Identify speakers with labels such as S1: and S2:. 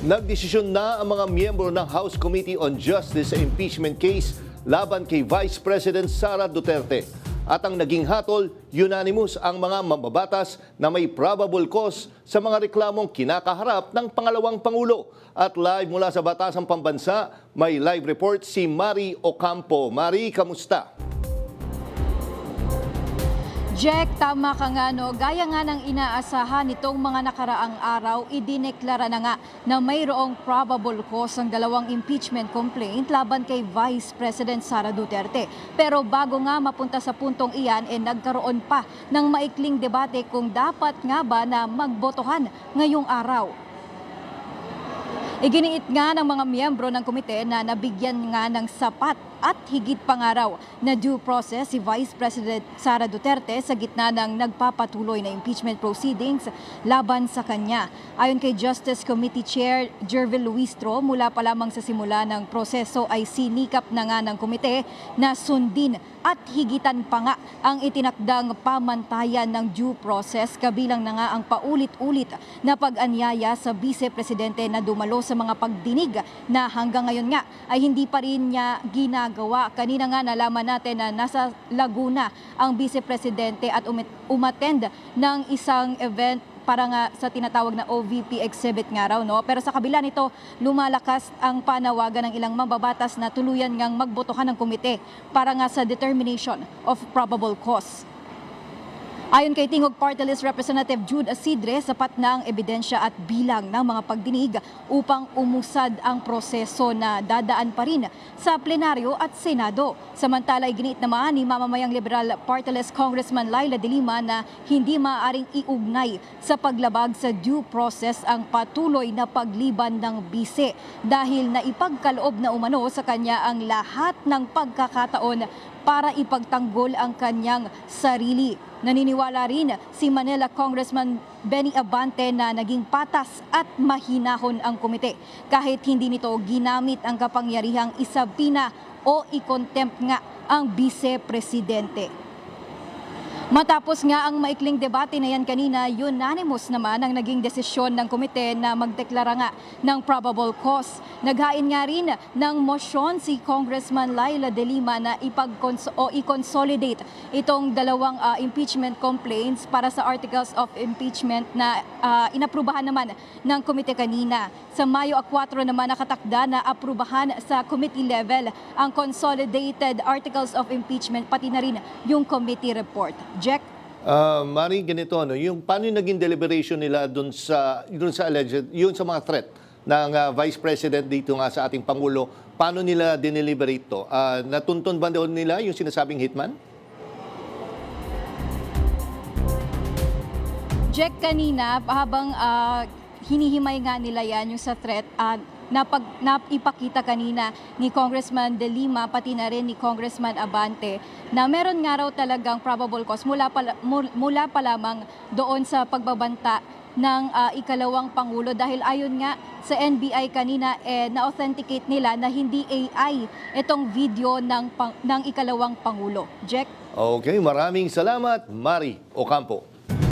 S1: Nagdesisyon na ang mga miyembro ng House Committee on Justice sa impeachment case laban kay Vice President Sara Duterte. At ang naging hatol, unanimous ang mga mambabatas na may probable cause sa mga reklamong kinakaharap ng pangalawang Pangulo. At live mula sa Batasang Pambansa, may live report si Mari Ocampo. Mari, kamusta?
S2: Jack, tama ka nga no. Gaya nga ng inaasahan nitong mga nakaraang araw, idineklara na nga na mayroong probable cause ang dalawang impeachment complaint laban kay Vice President Sara Duterte. Pero bago nga mapunta sa puntong iyan, nagkaroon pa ng maikling debate kung dapat nga ba na magbotohan ngayong araw. Iginiit nga ng mga miyembro ng komite na nabigyan nga ng sapat at higit pangaraw na due process si Vice President Sara Duterte sa gitna ng nagpapatuloy na impeachment proceedings laban sa kanya. Ayon kay Justice Committee Chair Jervil Luistro, mula pa lamang sa simula ng proseso ay sinikap na nga ng komite na sundin at higitan pa nga ang itinakdang pamantayan ng due process, kabilang na nga ang paulit-ulit na pag-anyaya sa Vice Presidente na dumalo sa mga pagdinig na hanggang ngayon nga ay hindi pa rin niya ginagawa. Kanina nga nalaman natin na nasa Laguna ang Vice Presidente at umattend ng isang event para nga sa tinatawag na OVP exhibit nga raw, no? Pero sa kabila nito, lumalakas ang panawagan ng ilang mambabatas na tuluyan ngang magbotohan ng komite para nga sa determination of probable cause. Ayon kay Tingog Party List Representative Jude Asidre, sapat na ang ebidensya at bilang ng mga pagdinig upang umusad ang proseso na dadaan pa rin sa plenaryo at Senado. Samantala, iginiit naman ni mamamayang Liberal Party List Congressman Laila de Lima na hindi maaaring iugnay sa paglabag sa due process ang patuloy na pagliban ng bise dahil na ipagkaloob na umano sa kanya ang lahat ng pagkakataon para ipagtanggol ang kanyang sarili. Naniniwala rin si Manila Congressman Benny Abante na naging patas at mahinahon ang komite kahit hindi nito ginamit ang kapangyarihang isabina o i-contempt nga ang Vice Presidente. Matapos nga ang maikling debate na yan kanina, unanimous naman ang naging desisyon ng komite na magdeklara nga ng probable cause. Naghain nga rin ng motion si Congressman Laila de Lima na i-consolidate itong dalawang impeachment complaints para sa articles of impeachment na inaprubahan naman ng komite kanina. Sa Mayo 4 naman nakatakda na aprubahan sa committee level ang consolidated articles of impeachment pati na rin yung committee report. Jack?
S1: Mari, ganito, yung paano yung naging deliberation nila dun sa alleged, yun sa mga threat ng Vice President dito nga sa ating Pangulo, paano nila dineliberate to? Natuntun ba doon nila yung sinasabing hitman?
S2: Jack, kanina habang hinihimay nga nila yan yung sa threat, ipakita kanina ni Congressman De Lima pati na rin ni Congressman Abante na meron nga raw talagang probable cause mula pa lamang doon sa pagbabanta ng ikalawang Pangulo dahil ayon nga sa NBI kanina na-authenticate nila na hindi AI itong video ng ikalawang Pangulo. Jack?
S1: Okay, maraming salamat, Mari Ocampo.